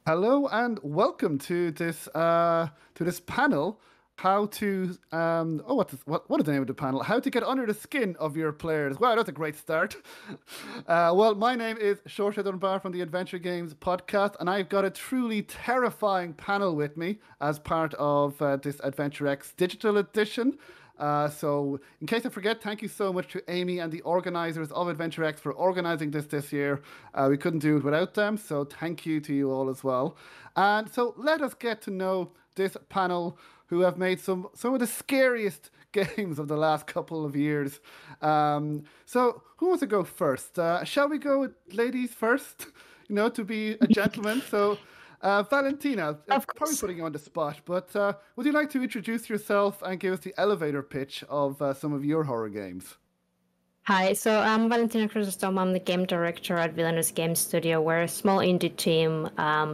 Hello and welcome to this panel. How to what is the name of the panel? How to get under the skin of your players. Wow, that's a great start. Well, my name is Seoirse Dunbar from the Adventure Games podcast, and I've got a truly terrifying panel with me as part of this AdventureX digital edition. So, in case I forget, thank you so much to Amy and the organizers of AdventureX for organizing this year. We couldn't do it without them, so thank you to you all as well. And so, let us get to know this panel who have made some of the scariest games of the last couple of years. So, who wants to go first? Shall we go with ladies first? To be a gentleman. So, Valentina, Of probably course. putting you on the spot, but would you like to introduce yourself and give us the elevator pitch of some of your horror games? Hi, so I'm Valentina Chrysostomou. I'm the game director at Villainous Game Studio. We're a small indie team,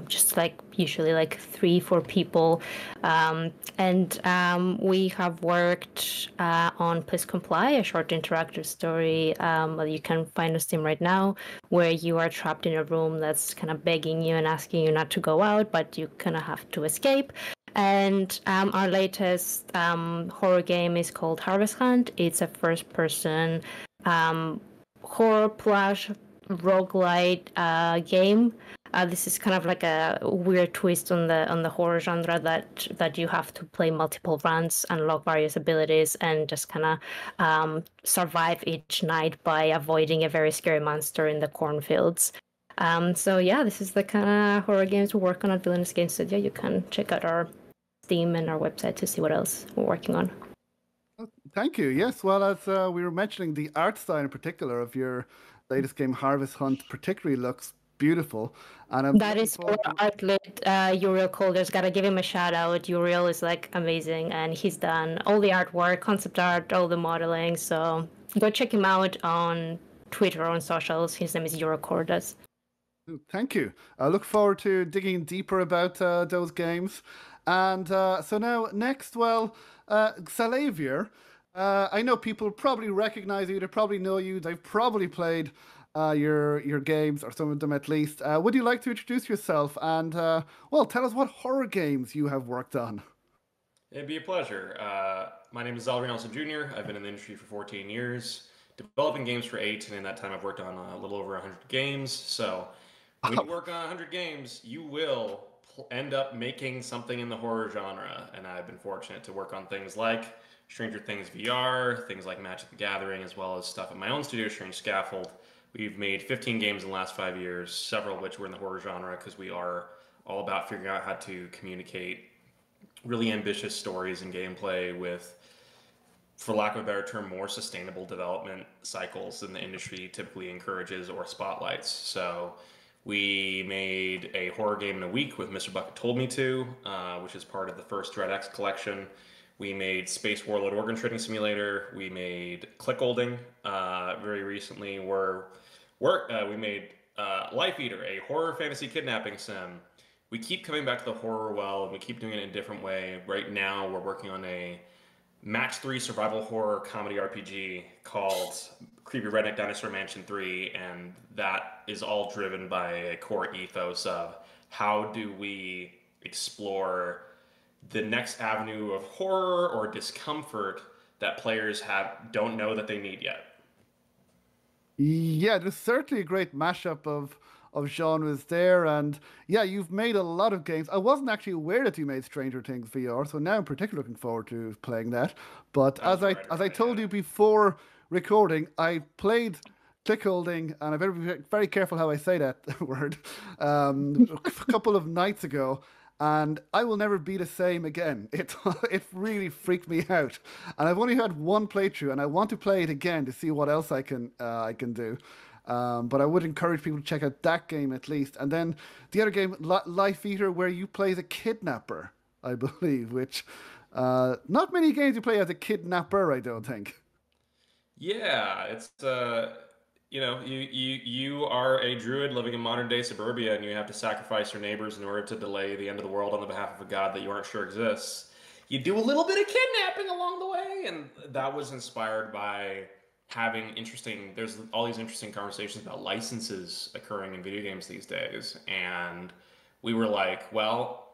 just like usually like three, four people. And we have worked on Please Comply, a short interactive story that you can find on Steam right now, where you are trapped in a room that's kind of begging you and asking you not to go out, but you kind of have to escape. And our latest horror game is called Harvest Hunt. It's a first person um, horror plus roguelite game. This is kind of like a weird twist on the horror genre that you have to play multiple runs, unlock various abilities, and just kind of survive each night by avoiding a very scary monster in the cornfields. So yeah, this is the kind of horror games we work on at Villainous Game Studio. You can check out our Steam and our website to see what else we're working on. Thank you. Yes, well, as we were mentioning, the art style in particular of your latest game, Harvest Hunt, particularly looks beautiful, and I'm That looking is our forward to. outlet, Uriel Colders. Gotta give him a shout out. Uriel is like amazing, and he's done all the artwork, concept art, all the modeling. So go check him out on Twitter, on socials. His name is Uriel Cordes. Thank you. I look forward to digging deeper about those games. And so now, next, well, Xalavier. I know people probably recognize you. They probably know you. They've probably played your games, or some of them at least. Would you like to introduce yourself and, well, tell us what horror games you have worked on? It'd be a pleasure. My name is Xalavier Jr. I've been in the industry for 14 years, developing games for 8, and in that time I've worked on a little over 100 games. So when you work on 100 games, you will end up making something in the horror genre. And I've been fortunate to work on things like Stranger Things VR, things like Magic the Gathering, as well as stuff at my own studio, Strange Scaffold. We've made 15 games in the last 5 years, several of which were in the horror genre because we are all about figuring out how to communicate really ambitious stories and gameplay with, for lack of a better term, more sustainable development cycles than the industry typically encourages or spotlights. So we made a horror game in a week with Mr. Bucket Told Me To, which is part of the first DreadX collection. We made Space Warlord Organ Trading Simulator. We made Clickolding very recently. We made Life Eater, a horror fantasy kidnapping sim. We keep coming back to the horror well, and we keep doing it in a different way. Right now, we're working on a match 3 survival horror comedy RPG called Creepy Redneck Dinosaur Mansion 3, and that is all driven by a core ethos of how do we explore the next avenue of horror or discomfort that players don't know that they need yet. Yeah, there's certainly a great mashup of genres there, and yeah, you've made a lot of games. I wasn't actually aware that you made Stranger Things VR, so now I'm particularly looking forward to playing that. But That was a as writer I on it, yeah. told you before recording, I played Clickholding, and I better be very careful how I say that word. A couple of nights ago, and I will never be the same again. It really freaked me out, and I've only had one playthrough, and I want to play it again to see what else I can do. But I would encourage people to check out that game at least, and then the other game, Life Eater, where you play as a kidnapper, I believe. Which not many games you play as a kidnapper, I don't think. Yeah, it's you are a druid living in modern day suburbia, and you have to sacrifice your neighbors in order to delay the end of the world on the behalf of a god that you aren't sure exists. You do a little bit of kidnapping along the way, and that was inspired by having interesting. There's all these interesting conversations about licenses occurring in video games these days, and we were like, well,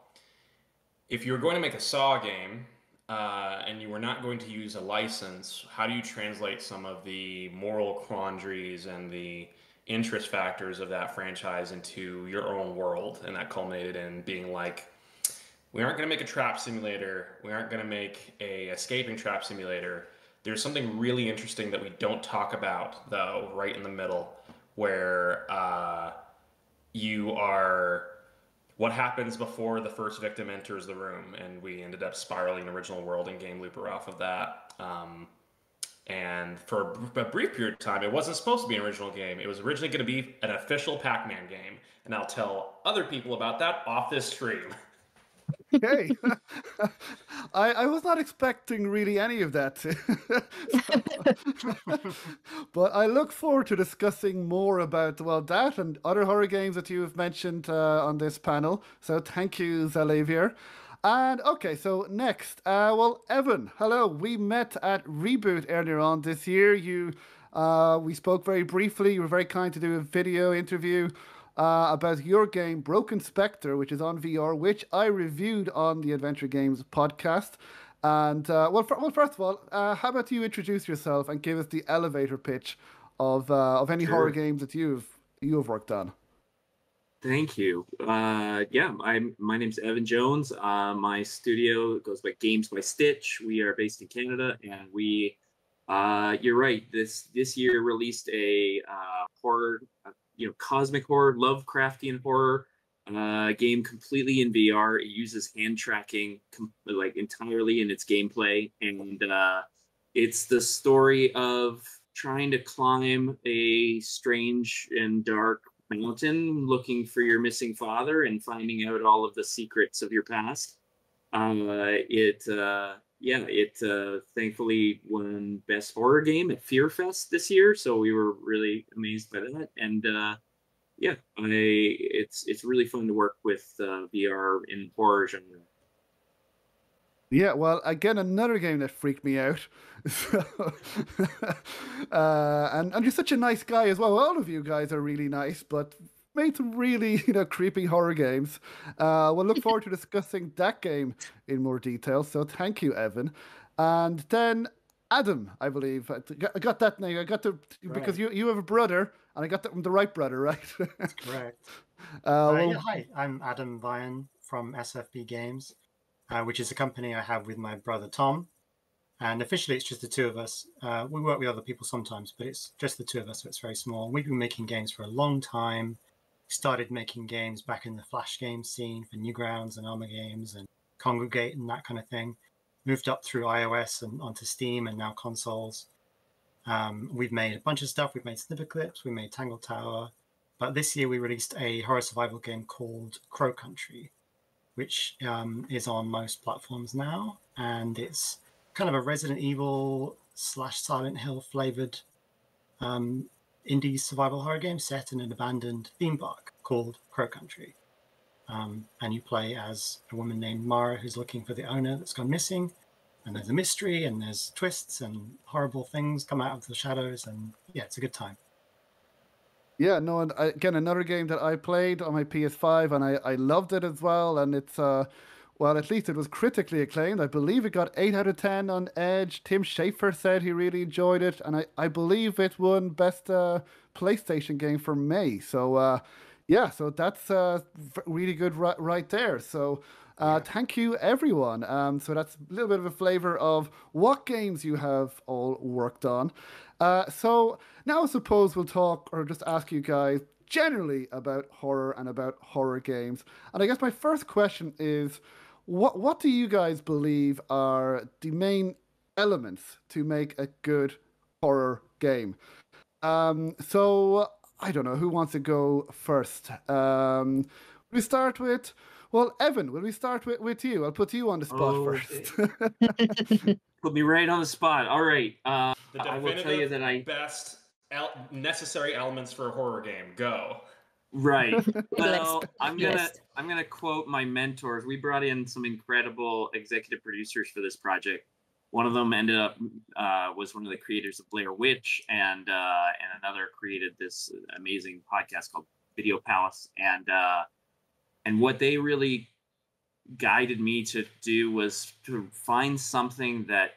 if you were going to make a Saw game and you were not going to use a license, how do you translate some of the moral quandaries and the interest factors of that franchise into your own world? And that culminated in being like, we aren't going to make a trap simulator. We aren't going to make a escaping trap simulator. There's something really interesting that we don't talk about, though, right in the middle, where you are what happens before the first victim enters the room, and we ended up spiraling original world and game looper off of that. And for a brief period of time, it wasn't supposed to be an original game. It was originally going to be an official Pac-Man game, and I'll tell other people about that off this stream. Okay. I was not expecting really any of that. But I look forward to discussing more about, well, that and other horror games that you have mentioned on this panel. So thank you, Xalavier. And okay, so next, well, Evan, hello. We met at Reboot earlier on this year. We spoke very briefly. You were very kind to do a video interview about your game, Broken Spectre, which is on VR, which I reviewed on the Adventure Games podcast. And well, first of all, how about you introduce yourself and give us the elevator pitch of any horror games that you have worked on? Thank you. Yeah, my name's Evan Jones. My studio goes by Games by Stitch. We are based in Canada, and we, you're right. This year released a horror, cosmic horror, Lovecraftian horror game completely in VR. It uses hand tracking like entirely in its gameplay, and it's the story of trying to climb a strange and dark mountain looking for your missing father and finding out all of the secrets of your past. It thankfully won Best Horror Game at Fear Fest this year, so we were really amazed by that. And it's really fun to work with VR in horror genre. Yeah, well, again, another game that freaked me out. So, and you're such a nice guy as well. All of you guys are really nice, but made some really, creepy horror games. We'll look forward to discussing that game in more detail. So thank you, Evan. And then Adam, I believe. I got that name. I got the because you have a brother, and I got the right brother, right? That's correct. Well, hi, I'm Adam Vian from SFB Games, which is a company I have with my brother Tom. And officially, it's just the two of us. We work with other people sometimes, but it's just the two of us, so it's very small. We've been making games for a long time. Started making games back in the Flash game scene for Newgrounds and Armor Games and Congregate and that kind of thing. Moved up through iOS and onto Steam and now consoles. We've made a bunch of stuff. We've made Snipper Clips. We made Tangle Tower. But this year we released a horror survival game called Crow Country, which is on most platforms now. And it's kind of a Resident Evil / Silent Hill flavored indie survival horror game set in an abandoned theme park called Crow Country. And you play as a woman named Mara who's looking for the owner that's gone missing. And there's a mystery and there's twists and horrible things come out of the shadows. And yeah, it's a good time. yeah, no, and again, another game that I played on my PS5, and I loved it as well. And it's, well, at least it was critically acclaimed. I believe it got 8 out of 10 on Edge. Tim Schafer said he really enjoyed it. And I believe it won Best PlayStation Game for May. So, yeah, so that's really good right there. So thank you, everyone. So that's a little bit of a flavor of what games you have all worked on. So now I suppose we'll talk or just ask you guys generally about horror and about horror games. And I guess my first question is, what do you guys believe are the main elements to make a good horror game? So I don't know who wants to go first. We start with, well, Evan. Will we start with you? I'll put you on the spot first. Put me right on the spot. All right. The I will tell you that best necessary elements for a horror game. Go. Right. Well, I'm gonna quote my mentors. We brought in some incredible executive producers for this project. One of them ended up was one of the creators of Blair Witch, and another created this amazing podcast called Video Palace. And what they really guided me to do was to find something that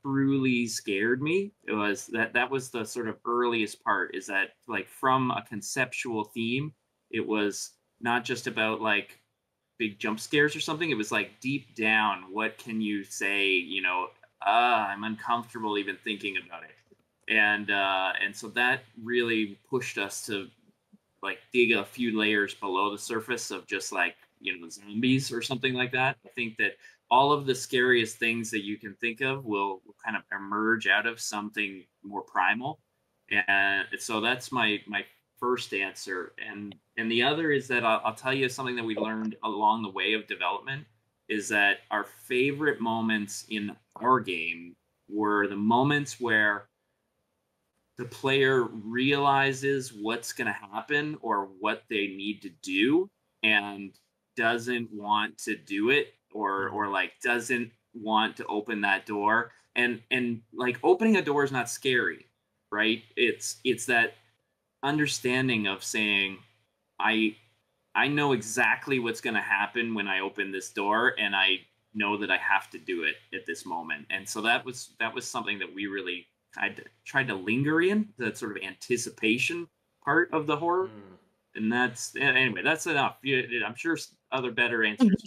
truly scared me. It was that was the sort of earliest part, is that like from a conceptual theme, it was not just about like big jump scares or something. It was like deep down, what can you say, you know, I'm uncomfortable even thinking about it. And so that really pushed us to like dig a few layers below the surface of just like, you know, zombies or something like that. I think that all of the scariest things that you can think of will kind of emerge out of something more primal. And so that's my first answer. And the other is that I'll tell you something that we learned along the way of development, is that our favorite moments in our game were the moments where the player realizes what's going to happen or what they need to do and doesn't want to do it, or like doesn't want to open that door. And like opening a door is not scary, right? It's that understanding of saying, I know exactly what's going to happen when I open this door, and I know that I have to do it at this moment. And so that was something that we really tried to linger in, that sort of anticipation part of the horror. And that's, anyway, that's enough. I'm sure other better answers.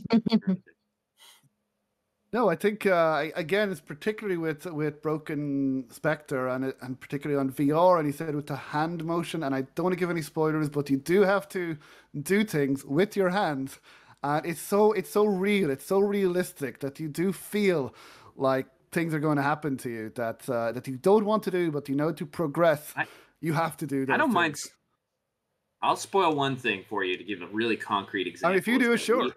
No, I think again, it's particularly with Broken Spectre and particularly on VR. And he said with the hand motion, and I don't want to give any spoilers, but you do have to do things with your hands, and it's so real, it's so realistic that you do feel like things are going to happen to you that you don't want to do, but you know to progress, you have to do those I don't mind. things. I'll spoil one thing for you to give a really concrete example. I mean, if you do it, sure.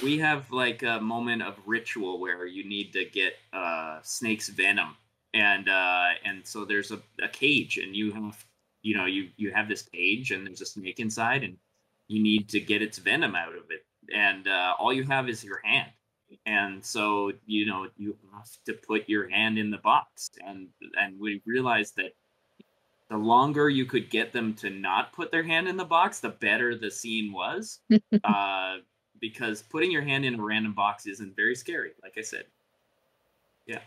We have like a moment of ritual where you need to get snake's venom, and so there's a cage, and you have this cage, and there's a snake inside, and you need to get its venom out of it, and all you have is your hand, and so you have to put your hand in the box, and we realized that the longer you could get them to not put their hand in the box, the better the scene was. Because putting your hand in a random box isn't very scary, like I said. Yeah.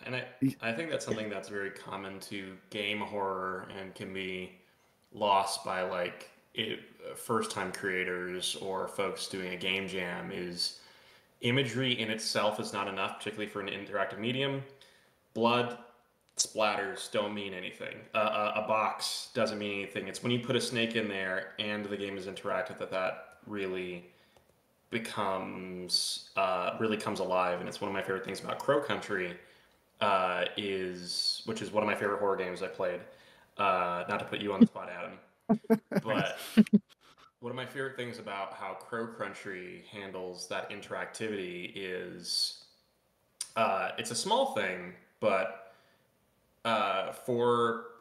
And I think that's something that's very common to game horror and can be lost by like first-time creators or folks doing a game jam, is imagery in itself is not enough, particularly for an interactive medium. Blood, splatters don't mean anything. A box doesn't mean anything. It's when you put a snake in there and the game is interactive that really comes alive. And it's one of my favorite things about Crow Country, which is one of my favorite horror games I played. Not to put you on the spot, Adam, but one of my favorite things about how Crow Country handles that interactivity is it's a small thing, but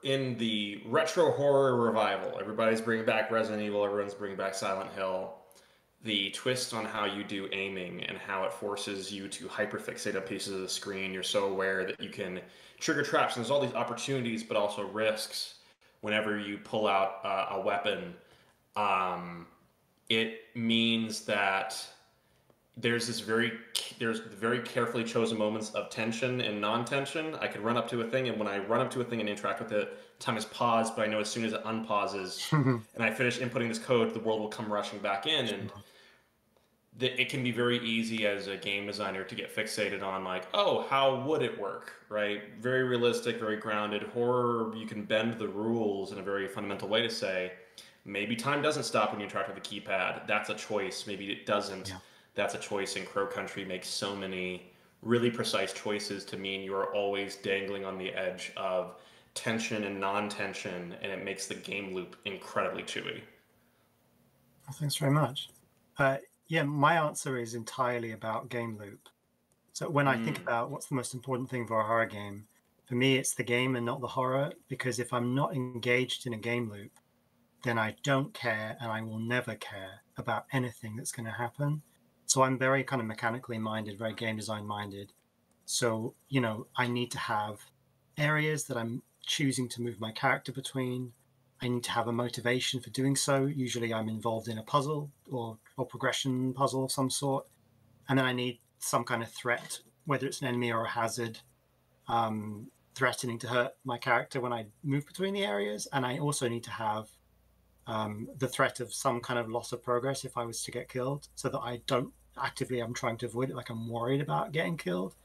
in the retro horror revival, everybody's bringing back Resident Evil, everyone's bringing back Silent Hill. The twist on how you do aiming and how it forces you to hyperfixate on pieces of the screen. You're so aware that you can trigger traps, and there's all these opportunities, but also risks whenever you pull out a weapon. It means that there's very carefully chosen moments of tension and non-tension. I could run up to a thing, and when I run up to a thing and interact with it, time is paused, but I know as soon as it unpauses and I finish inputting this code, the world will come rushing back in. And it can be very easy as a game designer to get fixated on like, oh, how would it work, right? Very realistic, very grounded. Horror, you can bend the rules in a very fundamental way to say, maybe time doesn't stop when you interact with the keypad. That's a choice. Maybe it doesn't. Yeah. That's a choice. And Crow Country makes so many really precise choices to mean you are always dangling on the edge of tension and non-tension, and it makes the game loop incredibly chewy. Thanks very much. Yeah, my answer is entirely about game loop. So when I think about what's the most important thing for a horror game, for me it's the game and not the horror, because if I'm not engaged in a game loop, then I don't care, and I will never care about anything that's going to happen. So I'm very kind of mechanically minded, very game design minded. So, I need to have areas that I'm choosing to move my character between. I need to have a motivation for doing so. Usually I'm involved in a puzzle or progression puzzle of some sort. And then I need some kind of threat, whether it's an enemy or a hazard, threatening to hurt my character when I move between the areas. And I also need to have the threat of some kind of loss of progress if I was to get killed, so that I don't actively, I'm trying to avoid it, like I'm worried about getting killed.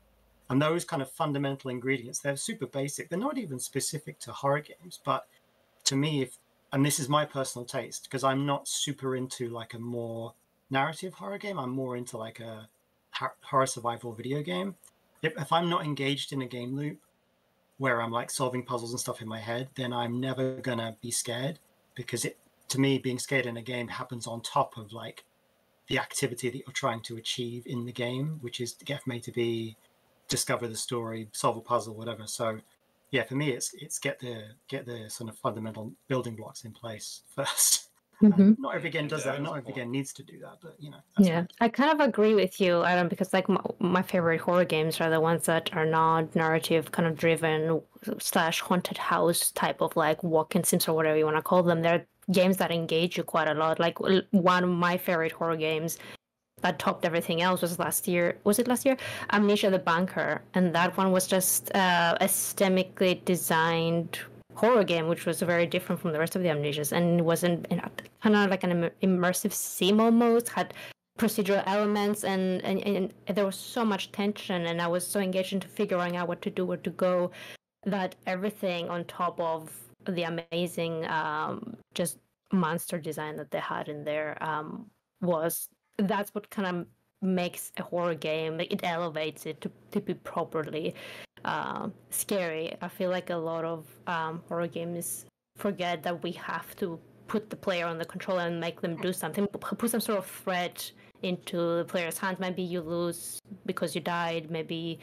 And those kind of fundamental ingredients, they're super basic. They're not even specific to horror games, but to me, and this is my personal taste, because I'm not super into like a more narrative horror game. I'm more into like a horror survival video game. If I'm not engaged in a game loop where I'm like solving puzzles and stuff in my head, then I'm never gonna be scared, because to me, being scared in a game happens on top of like the activity that you're trying to achieve in the game, which is to get from A to B, discover the story, solve a puzzle, whatever. So yeah, for me, it's get the sort of fundamental building blocks in place first. And not every game does that. Not every game needs to do that, but yeah, I kind of agree with you, Adam, because like my favorite horror games are the ones that are not narrative, kind of driven / haunted house type of like walk-in sims or whatever you want to call them. They're games that engage you quite a lot. Like one of my favorite horror games that topped everything else was last year. Was it last year? Amnesia the Banker, and that one was just aesthetically designed horror game, which was very different from the rest of the Amnesias, and it wasn't kind of like an immersive sim almost, had procedural elements, and there was so much tension, and I was so engaged into figuring out what to do, where to go, that everything on top of the amazing just monster design that they had in there that's what kind of makes a horror game, like it elevates it to be properly scary. I feel like a lot of horror games forget that we have to put the player on the controller and make them do something, put some sort of threat into the player's hands. Maybe you lose because you died, maybe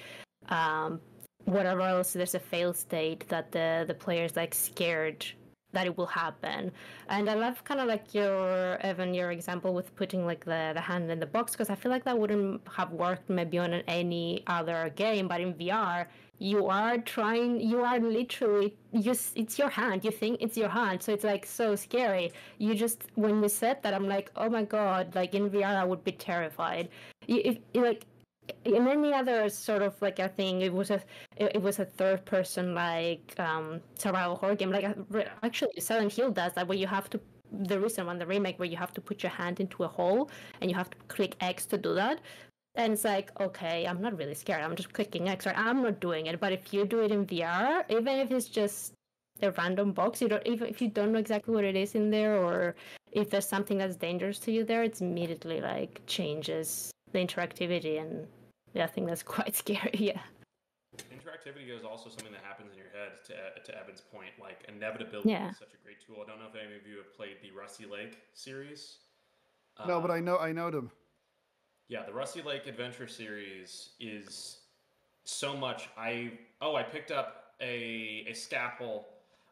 whatever else, there's a fail state that the player's like scared that it will happen. And I love kind of like your example with putting like the hand in the box, because I feel like that wouldn't have worked maybe on any other game, but in VR you are literally it's your hand, you think it's your hand, so it's like so scary. You just, when you said that, I'm like, oh my god, like in VR I would be terrified. If like in any other sort of like, I think it was a third person like survival horror game, like actually Silent Hill does that, where you have to, the recent one, the remake, where you have to put your hand into a hole and you have to click X to do that. And it's like, okay, I'm not really scared, I'm just clicking X, or I'm not doing it. But if you do it in VR, even if it's just a random box, even if you don't know exactly what it is in there, or if there's something that's dangerous to you there, it's immediately like changes the interactivity, and yeah, I think that's quite scary. Yeah. Interactivity is also something that happens in your head. To Evan's point, like inevitability is such a great tool. I don't know if any of you have played the Rusty Lake series. No, but I know them. Yeah, the Rusty Lake Adventure series is so much. I picked up a scalpel.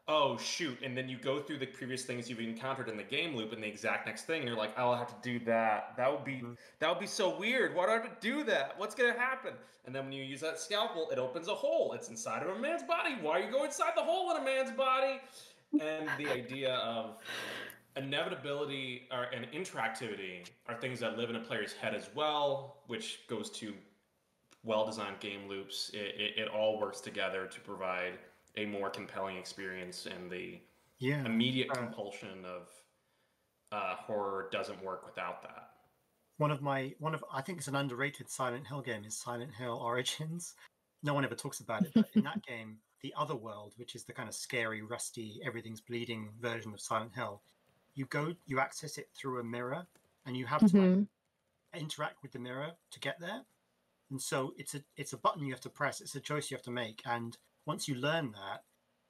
Oh shoot! And then you go through the previous things you've encountered in the game loop, and the exact next thing, and you're like, I'll have to do that. That would be so weird. Why do I have to do that? What's gonna happen? And then when you use that scalpel, it opens a hole. It's inside of a man's body. Why are you going inside the hole in a man's body? And the idea of inevitability and interactivity are things that live in a player's head as well, which goes to well-designed game loops. It all works together to provide a more compelling experience, and the immediate compulsion of horror doesn't work without that. One of I think it's an underrated Silent Hill game is Silent Hill Origins. No one ever talks about it, but in that game, the other world, which is the kind of scary, rusty, everything's bleeding version of Silent Hill, you access it through a mirror, and you have to like, interact with the mirror to get there. And so it's a button you have to press. It's a choice you have to make. And once you learn that,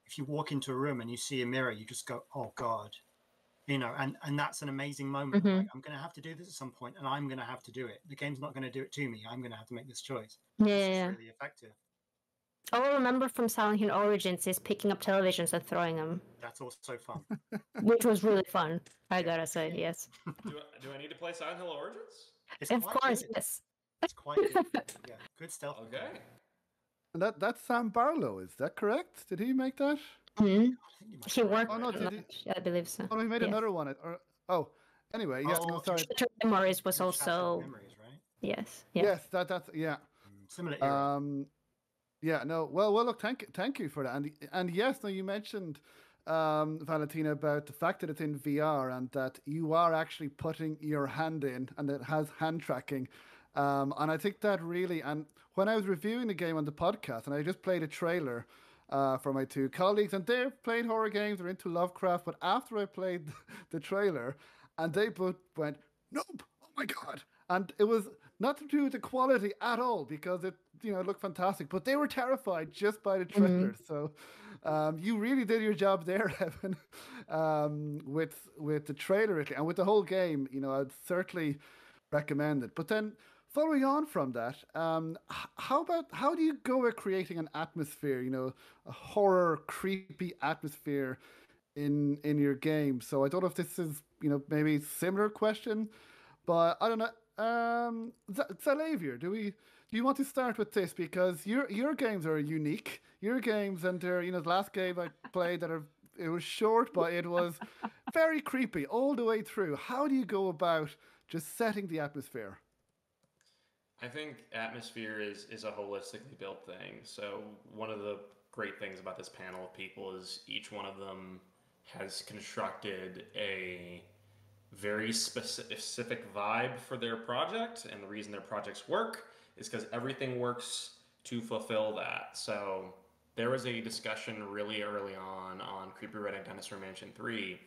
if you walk into a room and you see a mirror, you just go, oh God, and that's an amazing moment. Like, I'm going to have to do this at some point, and I'm going to have to do it. The game's not going to do it to me. I'm going to have to make this choice. Yeah. It's really effective. All I remember from Silent Hill Origins is picking up televisions and throwing them. That's also fun. Which was really fun, I gotta say, yes. Do I need to play Silent Hill Origins? Of course, good. Yes. It's quite good. Yeah, good stealth. Okay. And that's Sam Barlow, is that correct? Did he make that? Mhm. I think you might He be right, worked Oh no, on right? that, I believe so. oh no, he made Yes. another one. Anyway, yeah, no, Oh, sorry. Shattered Memories was Shattered also Memories, right? yes, yeah. Yes, that's yeah. Similar era. Yeah, no. Well, look, thank you for that. And yes, no, you mentioned Valentina about the fact that it's in VR and that you are actually putting your hand in and it has hand tracking. And I think that really, and when I was reviewing the game on the podcast, and I just played a trailer for my two colleagues, and they've played horror games, they're into Lovecraft, but after I played the trailer, and they both went, nope, oh my God. And it was not to do with the quality at all because it, it looked fantastic, but they were terrified just by the trailer. So you really did your job there, Evan, with the trailer and with the whole game. I'd certainly recommend it. But then following on from that, how do you go at creating an atmosphere? A horror, creepy atmosphere in your game. So I don't know if this is maybe similar question, but I don't know. Xalavier, do you want to start with this because your games are unique. Your games and they're the last game I played it was short, but it was very creepy all the way through. How do you go about just setting the atmosphere? I think atmosphere is a holistically built thing. So one of the great things about this panel of people is each one of them has constructed a very specific vibe for their project, and the reason their projects work is because everything works to fulfill that. So there was a discussion really early on Creepy Redneck Dinosaur Mansion 3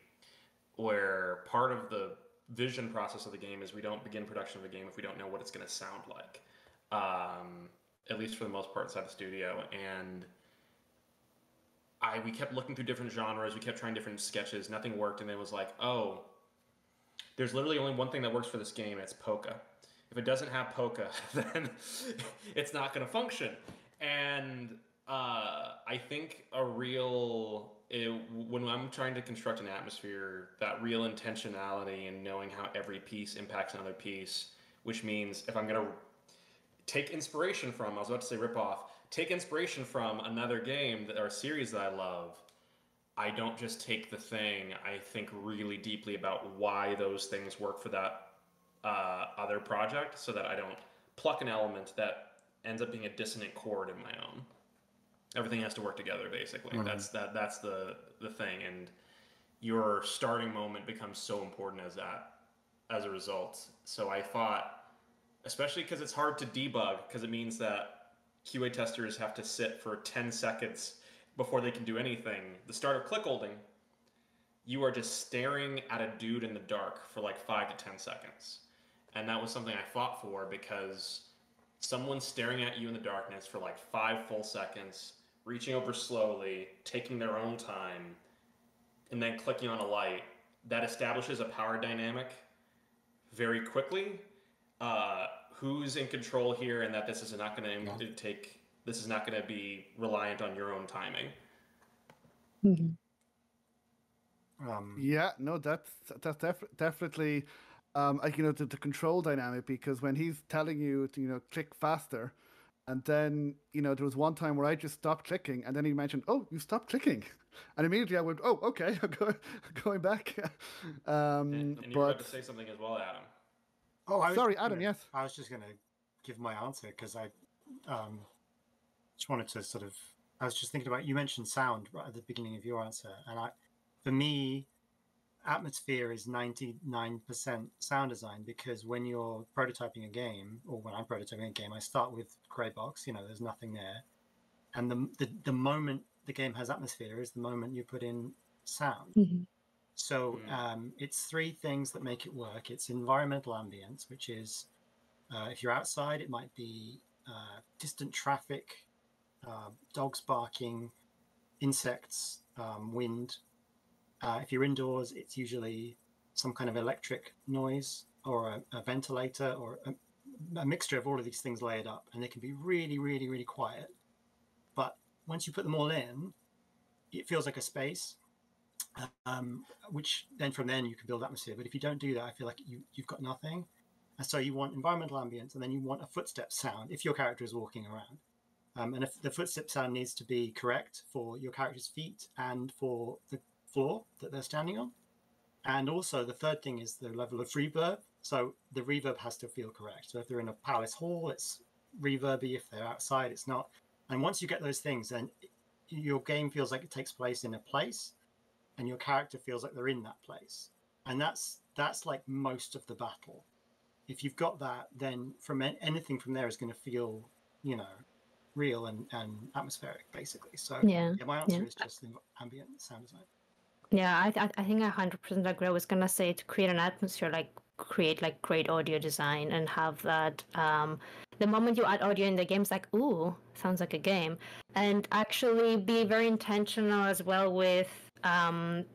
where part of the vision process of the game is we don't begin production of a game if we don't know what it's going to sound like, at least for the most part inside the studio. And we kept looking through different genres, we kept trying different sketches, nothing worked, and then it was like, oh, there's literally only one thing that works for this game, and it's polka. If it doesn't have polka, then it's not going to function. And I think when I'm trying to construct an atmosphere, that real intentionality and knowing how every piece impacts another piece, which means if I'm going to take inspiration from, I was about to say rip off, take inspiration from another game or a series that I love, I don't just take the thing. I think really deeply about why those things work for that other project, so that I don't pluck an element that ends up being a dissonant chord in my own. Everything has to work together, basically. That's the thing, and your starting moment becomes so important as a result. So I thought, especially because it's hard to debug, because it means that QA testers have to sit for 10 seconds before they can do anything. The start of Clickolding, you are just staring at a dude in the dark for like 5 to 10 seconds. And that was something I fought for, because someone staring at you in the darkness for like 5 full seconds, reaching over slowly, taking their own time, and then clicking on a light, that establishes a power dynamic very quickly. Who's in control here, and that this is not going to this is not going to be reliant on your own timing. Yeah, no, that's definitely the control dynamic, because when he's telling you to click faster, and then there was one time where I just stopped clicking, and then he mentioned, "Oh, you stopped clicking," and immediately I went, "Oh, okay, I'm going back." And you were about to say something as well, Adam. Oh, sorry, Adam. Yes. I was just going to give my answer because I just wanted to sort of. I was just thinking about, you mentioned sound right at the beginning of your answer, and for me, atmosphere is 99% sound design, because when you're prototyping a game, or when I'm prototyping a game, I start with grey box. There's nothing there, and the moment the game has atmosphere is the moment you put in sound. So it's 3 things that make it work. It's environmental ambience, which is if you're outside, it might be distant traffic, dogs barking, insects, wind. If you're indoors, it's usually some kind of electric noise, or a ventilator, or a mixture of all of these things layered up, and they can be really, really, really quiet. But once you put them all in, it feels like a space. Which then from then you can build atmosphere. But if you don't do that, I feel like you've got nothing. And so you want environmental ambience, and then you want a footstep sound if your character is walking around. And if the footstep sound needs to be correct for your character's feet and for the floor that they're standing on. And also the third thing is the level of reverb. So the reverb has to feel correct. So if they're in a palace hall, it's reverby. If they're outside, it's not. And once you get those things, then your game feels like it takes place in a place, and your character feels like they're in that place. And that's like most of the battle. If you've got that, then from anything from there is going to feel, real and atmospheric, basically. So my answer is just the ambient sound design. Yeah, I think I 100% agree. I was gonna say to create an atmosphere, like create like great audio design and have that. The moment you add audio in the game, it's like, ooh, sounds like a game, and actually be very intentional as well with on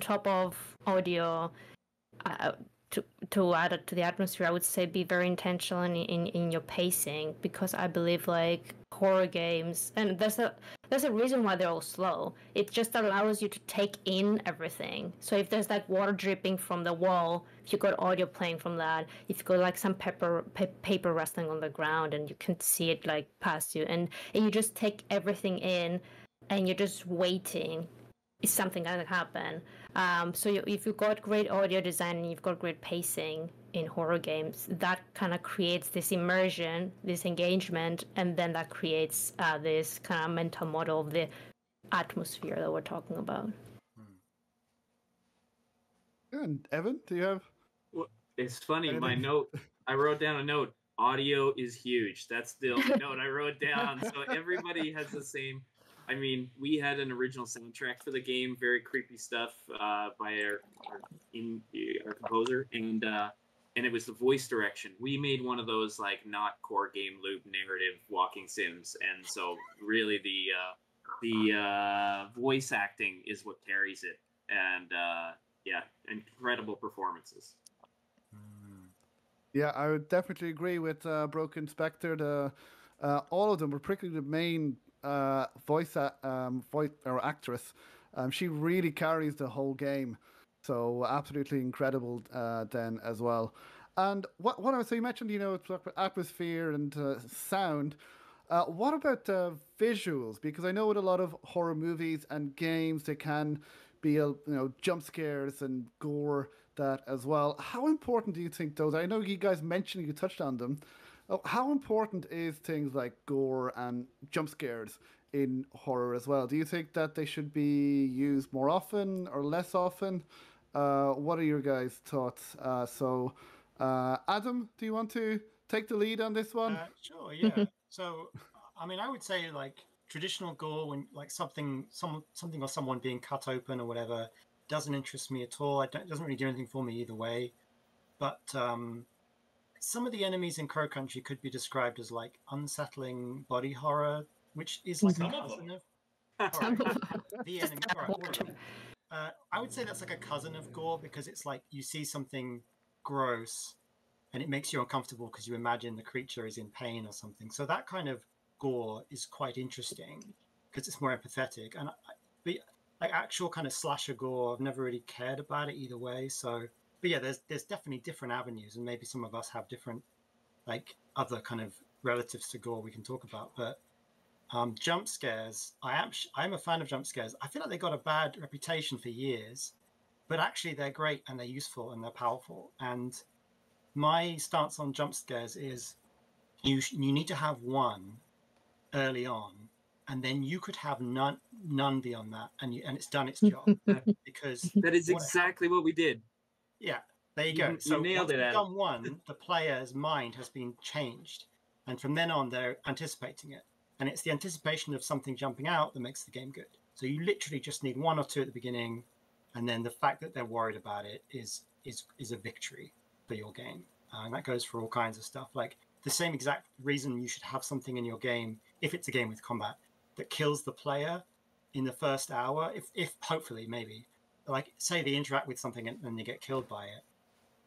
top of audio. To add it to the atmosphere, I would say be very intentional in your pacing, because I believe like horror games, and there's a reason why they're all slow. It just allows you to take in everything. So if there's like water dripping from the wall, if you got audio playing from that, if you got like some paper rustling on the ground and you can see it like past you, and you just take everything in, and you're just waiting. Is something that can happen. If you've got great audio design and you've got great pacing in horror games, that kind of creates this immersion, this engagement, and then that creates this kind of mental model of the atmosphere that we're talking about. And Evan, do you have? Well, it's funny. anything? My note. I wrote down a note. Audio is huge. That's the only note I wrote down. So everybody has the same. I mean, we had an original soundtrack for the game, very creepy stuff by our composer, and it was the voice direction. We made one of those like not core game loop narrative walking sims, and so really the voice acting is what carries it, and incredible performances. Yeah, I would definitely agree with Broken Spectre. All of them, were particularly the main voice or actress. She really carries the whole game, so absolutely incredible then as well. And what I was, so you mentioned, atmosphere and sound. What about visuals? Because I know with a lot of horror movies and games, they can be jump scares and gore that as well. How important do you think those are? I know you guys mentioned, you touched on them. How important is things like gore and jump scares in horror as well? Do you think that they should be used more often or less often? What are your guys' thoughts? Adam, do you want to take the lead on this one? Sure, yeah. So, I mean, I would say like traditional gore, when like something or someone being cut open or whatever, doesn't interest me at all. It doesn't really do anything for me either way. But some of the enemies in Crow Country could be described as like unsettling body horror, which is like a cousin of. The enemy. All right, all of them. I would say that's like a cousin of gore, because it's like you see something gross and it makes you uncomfortable because you imagine the creature is in pain or something. So that kind of gore is quite interesting because it's more empathetic. And like actual kind of slasher gore, I've never really cared about it either way. So, but yeah, there's definitely different avenues, and maybe some of us have different like other kind of relatives to gore we can talk about. But jump scares, I'm a fan of jump scares. I feel like they got a bad reputation for years, but actually they're great and they're useful and they're powerful. And my stance on jump scares is you need to have one early on, and then you could have none beyond that, and it's done its job. Because that is exactly what we did. Yeah, there you go. So once you've done one, the player's mind has been changed, and from then on they're anticipating it, and it's the anticipation of something jumping out that makes the game good. So you literally just need one or two at the beginning, and then the fact that they're worried about it is a victory for your game. And that goes for all kinds of stuff. Like the same exact reason you should have something in your game, if it's a game with combat, that kills the player in the first hour, if hopefully, maybe. Like, say they interact with something and they get killed by it,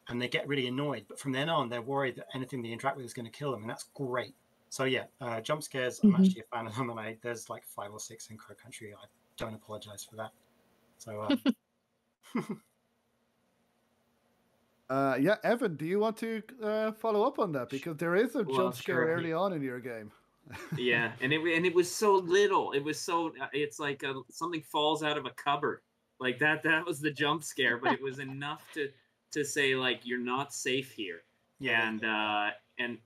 and they get really annoyed, but from then on, they're worried that anything they interact with is going to kill them, and that's great. So yeah, jump scares, I'm actually a fan of them, and there's like 5 or 6 in Crow Country. I don't apologize for that. So, yeah, Evan, do you want to follow up on that? Because there is a jump scare early on in your game. Yeah, and it was so little. It was so it's like something falls out of a cupboard. Like that was the jump scare, but it was enough to say like you're not safe here. Yeah, And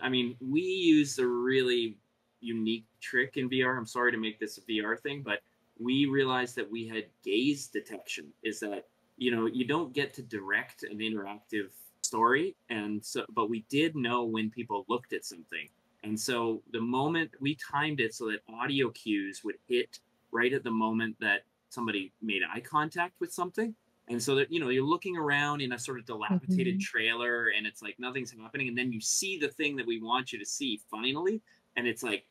I mean, we used a really unique trick in VR. I'm sorry to make this a VR thing, but we realized that we had gaze detection. Is that you don't get to direct an interactive story, and so but we did know when people looked at something. And so the moment we timed it so that audio cues would hit right at the moment that somebody made eye contact with something. And so that, you're looking around in a sort of dilapidated trailer and it's like nothing's happening. And then you see the thing that we want you to see finally. And it's like,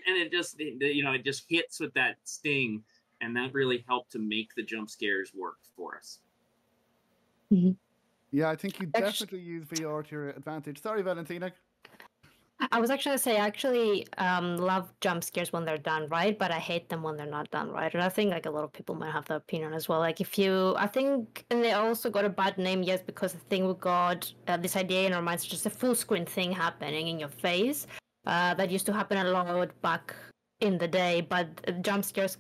and it just hits with that sting. And that really helped to make the jump scares work for us. Yeah, I think you definitely use VR to your advantage. Sorry, Valentina. I was actually going to say, I actually love jump scares when they're done right, but I hate them when they're not done right. And I think like a lot of people might have that opinion as well. Like I think, and they also got a bad name, yes, because I think we got this idea in our minds, just a full screen thing happening in your face. That used to happen a lot back in the day, but jump scares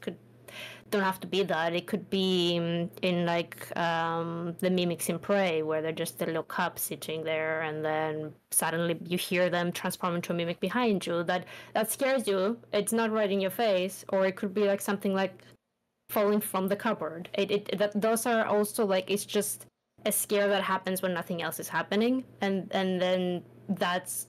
don't have to be that. It could be in like the mimics in Prey, where they're just a little cup sitting there, and then suddenly you hear them transform into a mimic behind you. That scares you. It's not right in your face, or it could be like something like falling from the cupboard. Those are also like, it's just a scare that happens when nothing else is happening, and then that's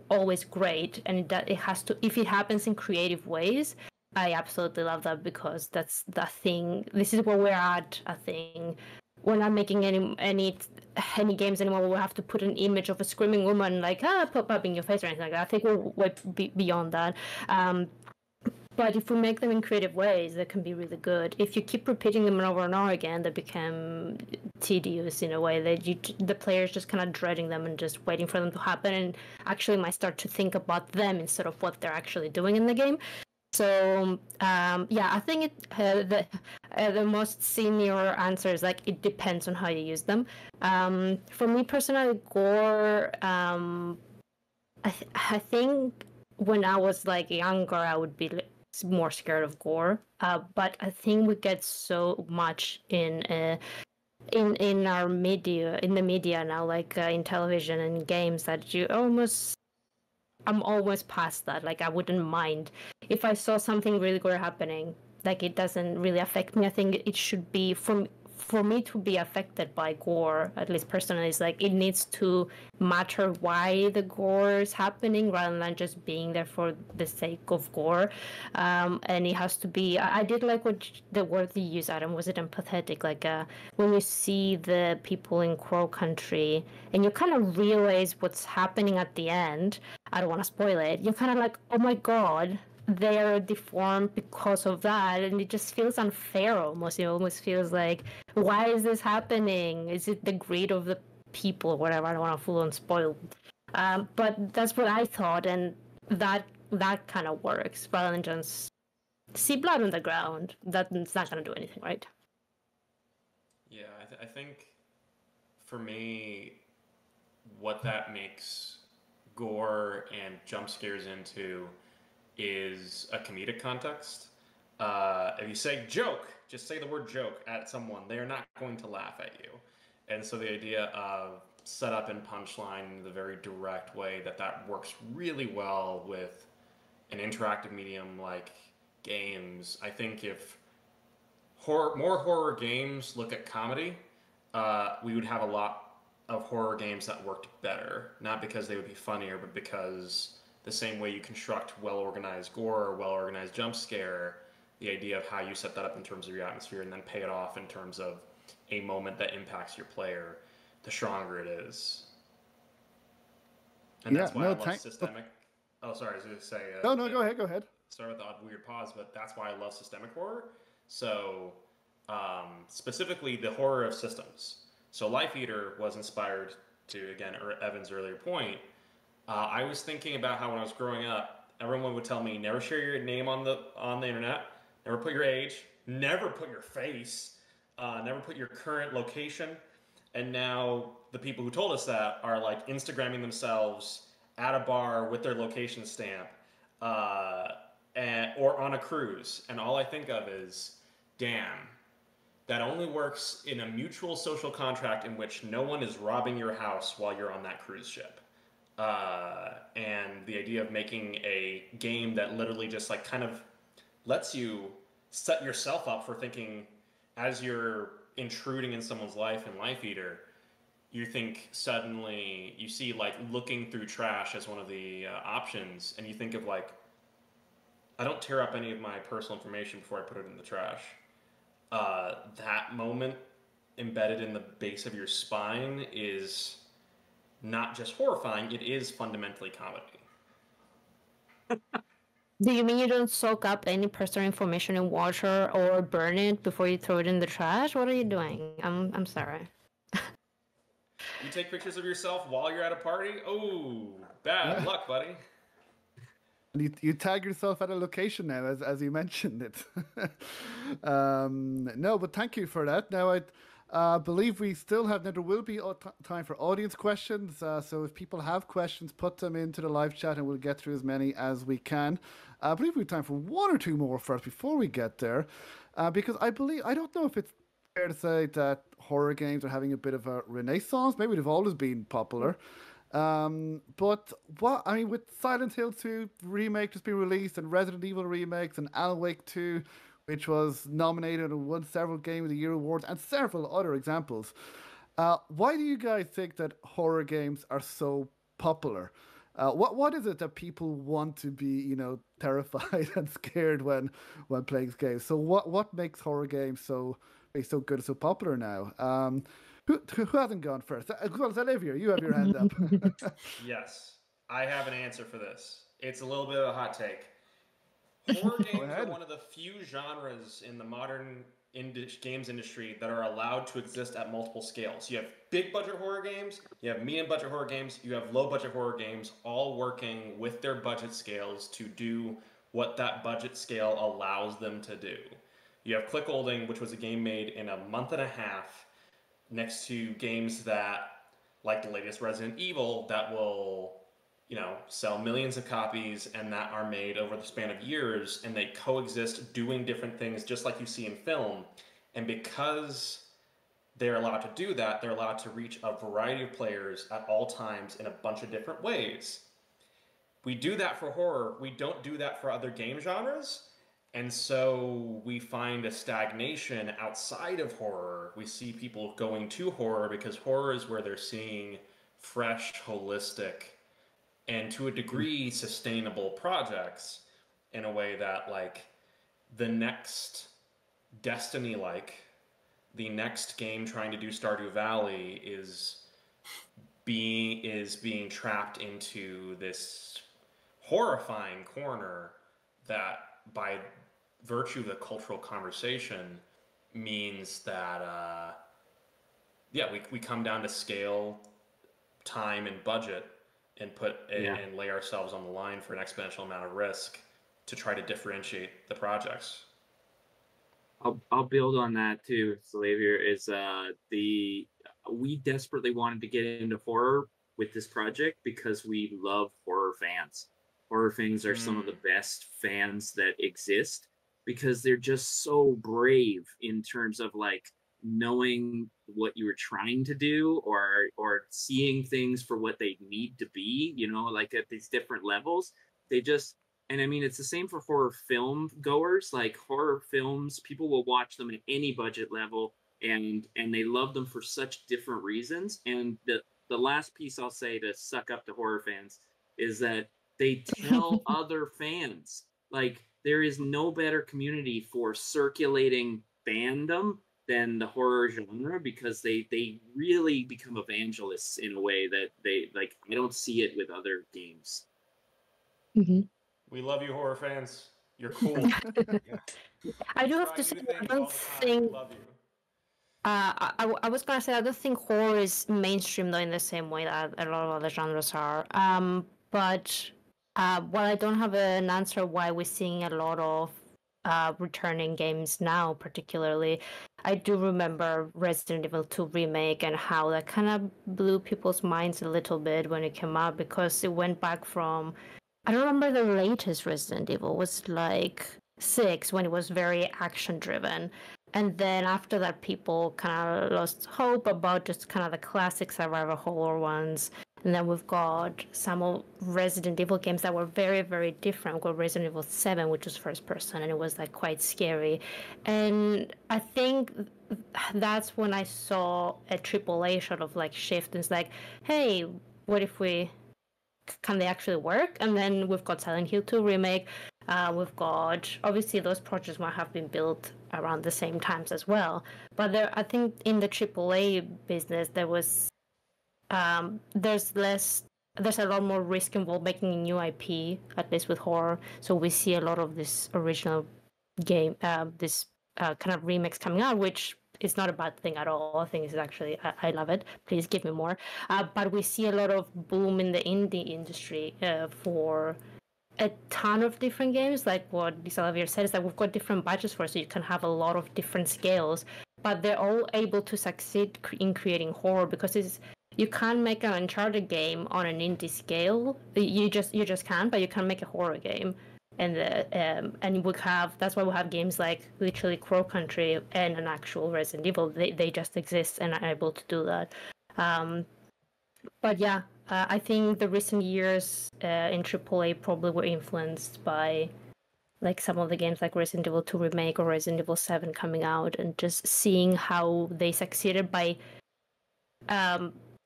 always great. And that it has to, if it happens in creative ways, I absolutely love that, because that's the thing. This is where we're at. I think we're not making any games anymore where we have to put an image of a screaming woman like pop up in your face or anything like that. I think we're way beyond that. But if we make them in creative ways, they can be really good. If you keep repeating them over and over again, they become tedious in a way that the player's just kind of dreading them and just waiting for them to happen, and actually might start to think about them instead of what they're actually doing in the game. So yeah, I think the most senior answer is like, it depends on how you use them. For me personally, gore, I think when I was like younger, I would be more scared of gore. But I think we get so much in our media, in the media now, like in television and games, that I'm almost past that. Like, I wouldn't mind if I saw something really good happening. Like, it doesn't really affect me. I think it should be, for me to be affected by gore, at least personally, is like, it needs to matter why the gore is happening, rather than just being there for the sake of gore. And it has to be, I did like what the word you used, Adam. Was it empathetic? Like when you see the people in Crow Country and you kind of realize what's happening at the end, I don't want to spoil it, you're kind of like, oh my god, they're deformed because of that, and it just feels unfair almost. It almost feels like, why is this happening? Is it the greed of the people or whatever? I don't want to full on spoil. But that's what I thought, and that kind of works, rather than just see blood on the ground. That's not going to do anything, right? Yeah, I think for me, what that makes gore and jump scares into is a comedic context. If you say joke, just say the word joke at someone, they are not going to laugh at you. And so the idea of setup and punchline in the very direct way that works really well with an interactive medium like games. I think if more horror games look at comedy, we would have a lot of horror games that worked better. Not because they would be funnier, but because the same way you construct well-organized gore or well-organized jump scare, the idea of how you set that up in terms of your atmosphere and then pay it off in terms of a moment that impacts your player, the stronger it is. And that's why I love systemic. Oh, sorry, I was going to say. No, go ahead. Sorry about the odd weird pause, but that's why I love systemic horror. So, specifically the horror of systems. So, Life Eater was inspired to, again, Evan's earlier point. I was thinking about how when I was growing up, everyone would tell me, never share your name on the internet, never put your age, never put your face, never put your current location. And now the people who told us that are like Instagramming themselves at a bar with their location stamp, or on a cruise, and all I think of is, damn, that only works in a mutual social contract in which no one is robbing your house while you're on that cruise ship. And the idea of making a game that literally just like kind of lets you set yourself up for thinking as you're intruding in someone's life in Life Eater, you think suddenly you see like looking through trash as one of the options, and you think of like, I don't tear up any of my personal information before I put it in the trash. That moment embedded in the base of your spine is not just horrifying, it is fundamentally comedy. Do you mean you don't soak up any personal information in water or burn it before you throw it in the trash? What are you doing? I'm sorry. You take pictures of yourself while you're at a party? Oh, bad luck, buddy. And you tag yourself at a location now, as you mentioned it. No, but thank you for that. Now, I believe we still have, now there will be time for audience questions. So if people have questions, put them into the live chat and we'll get through as many as we can. I believe we have time for one or two more first before we get there. Because I don't know if it's fair to say that horror games are having a bit of a renaissance. Maybe they've always been popular. But with Silent Hill 2 remake just being released, and Resident Evil remakes, and Alan Wake 2, which was nominated and won several Game of the Year awards, and several other examples. Why do you guys think that horror games are so popular? What is it that people want to be, terrified and scared when playing games? So what makes horror games so good and so popular now? Who hasn't gone first? Well, Xalavier, you have your hand up. Yes, I have an answer for this. It's a little bit of a hot take. Horror games are one of the few genres in the modern games industry that are allowed to exist at multiple scales. You have big budget horror games, you have medium budget horror games, you have low budget horror games, all working with their budget scales to do what that budget scale allows them to do. You have Clickolding, which was a game made in a month and a half, next to games that, like the latest Resident Evil, that will, sell millions of copies and that are made over the span of years, and they coexist doing different things just like you see in film. And because they're allowed to do that, they're allowed to reach a variety of players at all times in a bunch of different ways. We do that for horror. We don't do that for other game genres. And so we find a stagnation outside of horror. We see people going to horror because horror is where they're seeing fresh, holistic, and to a degree sustainable projects in a way that, like, the next Destiny, the next game trying to do Stardew Valley is being trapped into this horrifying corner that, by virtue of the cultural conversation, means that we come down to scale, time, and budget, and and lay ourselves on the line for an exponential amount of risk to try to differentiate the projects. I'll build on that too, Xalavier. We desperately wanted to get into horror with this project because we love horror fans. Horror fans are some of the best fans that exist because they're just so brave in terms of knowing what you were trying to do or seeing things for what they need to be, at these different levels. It's the same for horror film goers. Like horror films, people will watch them at any budget level and they love them for such different reasons. And the last piece I'll say to suck up to horror fans is that they tell other fans. There is no better community for circulating fandom than the horror genre, because they really become evangelists in a way that I don't see it with other games. Mm-hmm. We love you, horror fans. You're cool. I do have to say, I don't think. Love you. I was gonna say, I don't think horror is mainstream though in the same way that a lot of other genres are. But while I don't have an answer why we're seeing a lot of returning games now, particularly, I do remember Resident Evil 2 remake and how that kind of blew people's minds a little bit when it came out, because it went back from I don't remember the latest Resident Evil. It was like 6 when it was very action driven. And then after that, people kind of lost hope about just kind of the classic survival horror ones. And then we've got some of Resident Evil games that were very, very different. We've got Resident Evil 7, which was first person, and it was like quite scary. And I think that's when I saw a AAA sort of like shift. And it's like, hey, what if can they actually work? And then we've got Silent Hill 2 remake. We've got, obviously those projects might have been built around the same times as well. But there, I think in the AAA business, there's a lot more risk involved making a new IP, at least with horror. So we see a lot of this original game, this kind of remakes coming out, which is not a bad thing at all. I think it's actually, I love it. Please give me more. But we see a lot of boom in the indie industry for a ton of different games. Like what Xalavier said is that we've got different budgets for it, so you can have a lot of different scales, but they're all able to succeed in creating horror because you can't make an Uncharted game on an indie scale. You just can't, but you can make a horror game. And that's why we have games like literally Crow Country and an actual Resident Evil. They just exist and are able to do that. But yeah, I think the recent years in AAA probably were influenced by like some of the games like Resident Evil 2 remake or Resident Evil 7 coming out, and just seeing how they succeeded by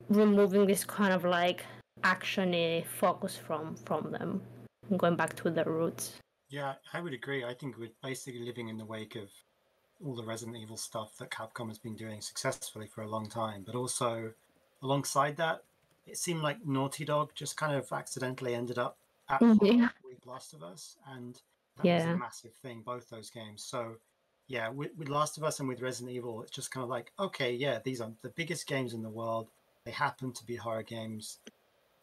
removing this kind of like action-y focus from them. Going back to their roots. Yeah, I would agree. I think we're basically living in the wake of all the Resident Evil stuff that Capcom has been doing successfully for a long time. But also, alongside that, it seemed like Naughty Dog just kind of accidentally ended up at Yeah. with Last of Us, and that was a massive thing, both those games. So, yeah, with Last of Us and with Resident Evil, it's just kind of like, okay, yeah, these are the biggest games in the world. They happen to be horror games.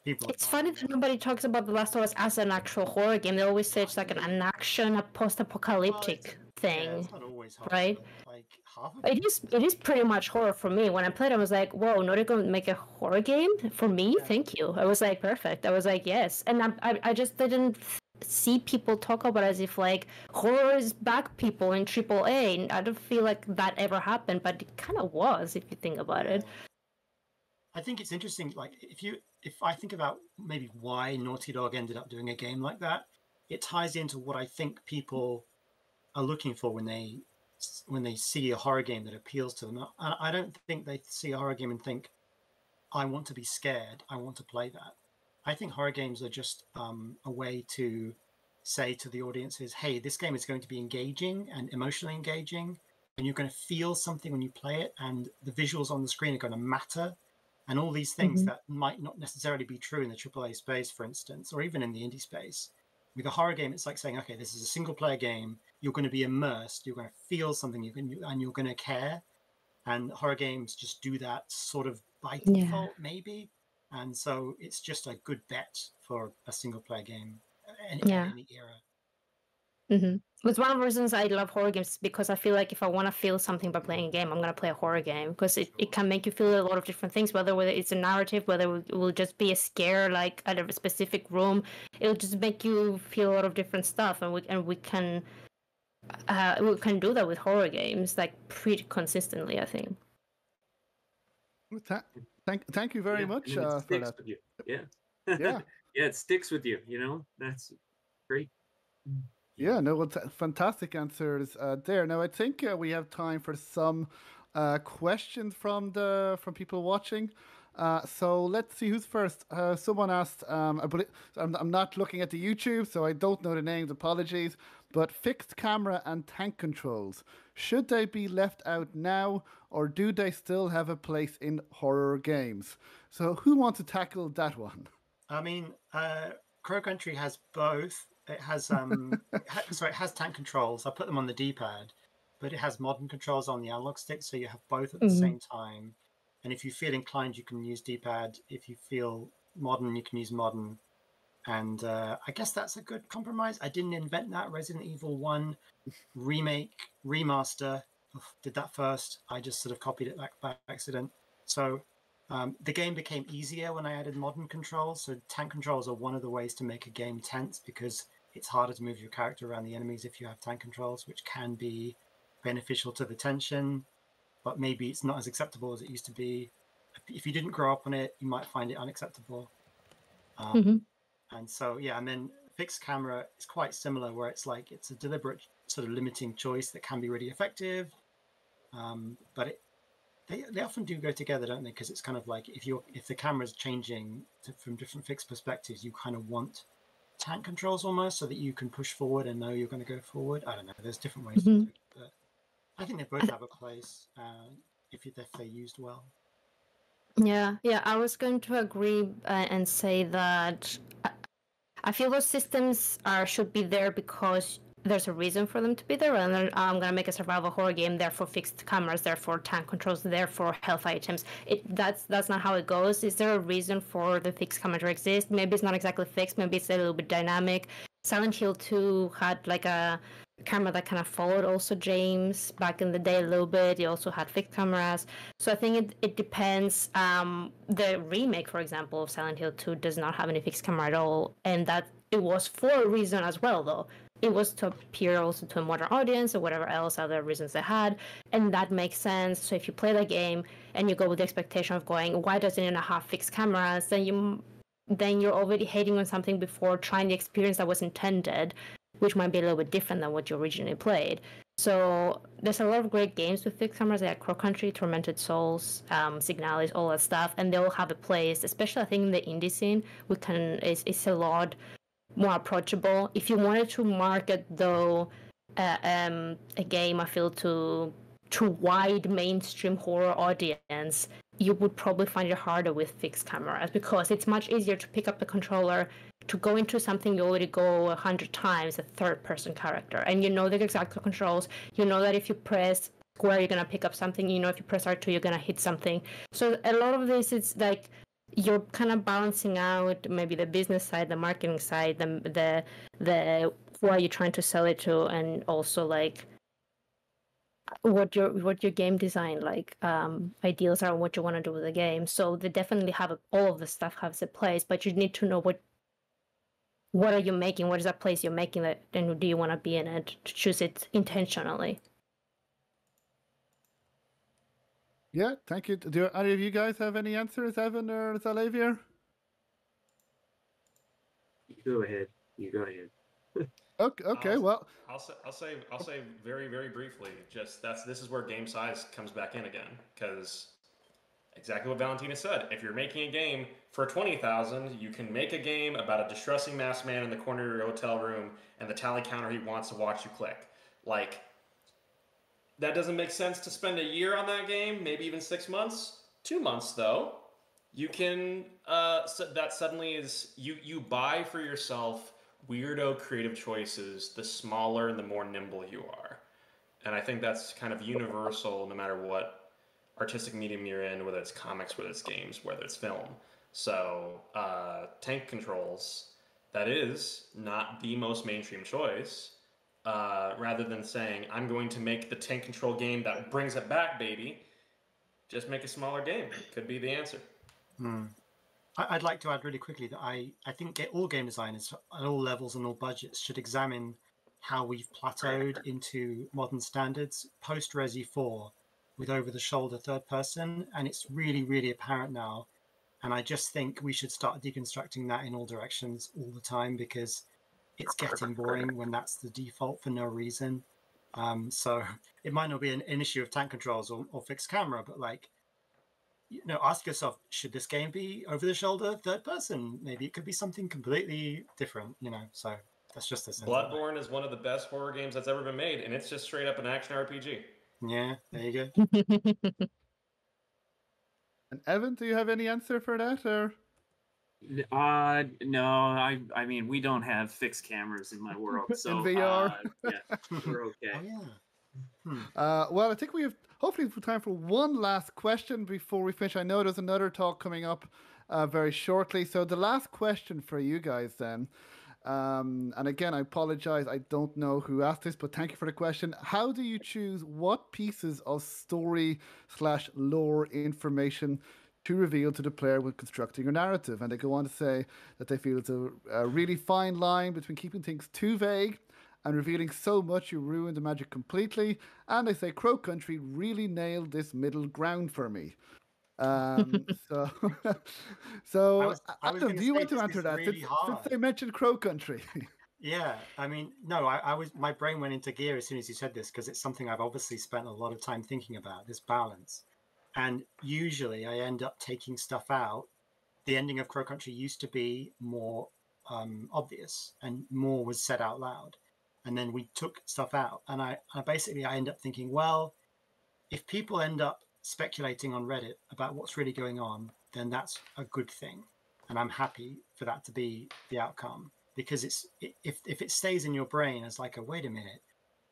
It's funny that nobody talks about The Last of Us as an actual horror game. They always say it's like an action, a post-apocalyptic thing, yeah, it's not always horror, right? Like half of it is pretty much horror for me. When I played, I was like, "Whoa, not going to make a horror game for me? Yeah. Thank you." I was like, "Perfect." I was like, "Yes," and I just didn't see people talk about it as if like horror is back, people in AAA. And I don't feel like that ever happened, but it kind of was if you think about it. I think it's interesting. Like if I think about maybe why Naughty Dog ended up doing a game like that, it ties into what I think people are looking for when they see a horror game that appeals to them. I don't think they see a horror game and think, I want to be scared, I want to play that. I think horror games are just a way to say to the audiences, hey, this game is going to be engaging and emotionally engaging, and you're going to feel something when you play it, and the visuals on the screen are going to matter. And all these things that might not necessarily be true in the AAA space, for instance, or even in the indie space. With a horror game, it's like saying, okay, this is a single player game. You're going to be immersed. You're going to feel something, and you're going to care. And horror games just do that sort of by default, maybe. And so it's just a good bet for a single player game in any era. It's one of the reasons I love horror games, because I feel like if I want to feel something by playing a game, I'm going to play a horror game, because it can make you feel a lot of different things, whether it's a narrative, whether it will just be a scare like at a specific room. It'll just make you feel a lot of different stuff, and we can do that with horror games like pretty consistently, I think. Thank you very much for that. With you. Yeah. Yeah. Yeah, it sticks with you, That's great. Yeah, no, fantastic answers there. Now, I think we have time for some questions from people watching. So let's see who's first. Someone asked, I'm not looking at the YouTube, so I don't know the names, apologies, but fixed camera and tank controls, should they be left out now, or do they still have a place in horror games? So who wants to tackle that one? I mean, Crow Country has both. It has it has tank controls. I put them on the D-pad, but it has modern controls on the analog stick, so you have both at the same time. And if you feel inclined, you can use D-pad. If you feel modern, you can use modern. And I guess that's a good compromise. I didn't invent that. Resident Evil 1 remake, remaster, did that first. I just sort of copied it by accident. So The game became easier when I added modern controls. So tank controls are one of the ways to make a game tense because it's harder to move your character around the enemies if you have tank controls, which can be beneficial to the tension, but maybe it's not as acceptable as it used to be. If you didn't grow up on it, you might find it unacceptable. And so, yeah, and then fixed camera is quite similar, where it's like it's a deliberate sort of limiting choice that can be really effective. But they often do go together, don't they? Because it's kind of like if the camera's changing from different fixed perspectives, you kind of want tank controls almost so that you can push forward and know you're going to go forward. I don't know. There's different ways to do it, but I think they both have a place if they're used well. Yeah, I was going to agree and say that I feel those systems should be there because there's a reason for them to be there. And I'm gonna make a survival horror game, therefore fixed cameras, therefore tank controls, therefore health items. That's not how it goes. Is there a reason for the fixed camera to exist? Maybe it's not exactly fixed. Maybe it's a little bit dynamic. Silent Hill 2 had like a camera that kind of followed also James back in the day a little bit. It also had fixed cameras. So I think it depends. The remake, for example, of Silent Hill 2 does not have any fixed camera at all. And that it was for a reason as well, though. It was to appeal also to a modern audience or whatever else other reasons they had. And that makes sense. So if you play the game and you go with the expectation of going, why doesn't it have fixed cameras? Then you're already hating on something before trying the experience that was intended, which might be a little bit different than what you originally played. So there's a lot of great games with fixed cameras like Crow Country, Tormented Souls, Signalis, all that stuff, and they all have a place, especially I think in the indie scene, it's a lot more approachable. If you wanted to market, though, a game, I feel, to wide mainstream horror audience, you would probably find it harder with fixed cameras because it's much easier to pick up the controller, to go into something you already go 100 times, a third-person character, and you know the exact controls. You know that if you press square, you're gonna pick up something. You know if you press R2, you're gonna hit something. So a lot of this, it's like you're kind of balancing out maybe the business side, the marketing side, the who are you trying to sell it to, and also like what your game design ideals are, what you want to do with the game. So they definitely have all of the stuff has a place, but you need to know what are you making, what is that place you're making it, and do you want to be in it, to choose it intentionally. Yeah, thank you. Do any of you guys have any answers, Evan or Xalavier? You go ahead. Okay. Well, I'll say very, very briefly. Just this is where game size comes back in again, because exactly what Valentina said. If you're making a game for 20,000, you can make a game about a distressing masked man in the corner of your hotel room and the tally counter he wants to watch you click. Like, that doesn't make sense to spend a year on that game, maybe even 6 months. 2 months, though. You can, that suddenly is, you buy for yourself weirdo creative choices the smaller and the more nimble you are. And I think that's kind of universal no matter what artistic medium you're in, whether it's comics, whether it's games, whether it's film. So tank controls, that is not the most mainstream choice. Rather than saying, I'm going to make the tank control game that brings it back, baby, just make a smaller game. Could be the answer. I'd like to add really quickly that I think all game designers at all levels and all budgets should examine how we've plateaued into modern standards post-Resi 4 with over-the-shoulder third person, and it's really, really apparent now. And I just think we should start deconstructing that in all directions all the time, because it's getting boring when that's the default for no reason. So it might not be an issue of tank controls or fixed camera, but like, ask yourself, should this game be over the shoulder third person? Maybe it could be something completely different, so that's just this. Bloodborne is one of the best horror games that's ever been made, and it's just straight up an action RPG. Yeah, there you go. And Evan, do you have any answer for that, or? No, I mean, we don't have fixed cameras in my world, so in VR. Yeah, we're okay. Oh, yeah. Well, I think we have hopefully time for one last question before we finish. I know there's another talk coming up very shortly. So the last question for you guys then, and again, I apologize, I don't know who asked this, but thank you for the question. How do you choose what pieces of story/lore information to reveal to the player when constructing your narrative. And they go on to say that they feel it's a really fine line between keeping things too vague and revealing so much you ruin the magic completely. And they say Crow Country really nailed this middle ground for me. So, so I was Adam, going do to you say want to this answer is that really since hard. they mentioned Crow Country? Yeah, I mean, no, I was, my brain went into gear as soon as you said this because it's something I've obviously spent a lot of time thinking about, this balance. And usually I end up taking stuff out. The ending of Crow Country used to be more obvious and more was said out loud. And then we took stuff out. And I basically, I end up thinking, well, if people end up speculating on Reddit about what's really going on, then that's a good thing. And I'm happy for that to be the outcome. Because if it stays in your brain as like a wait a minute,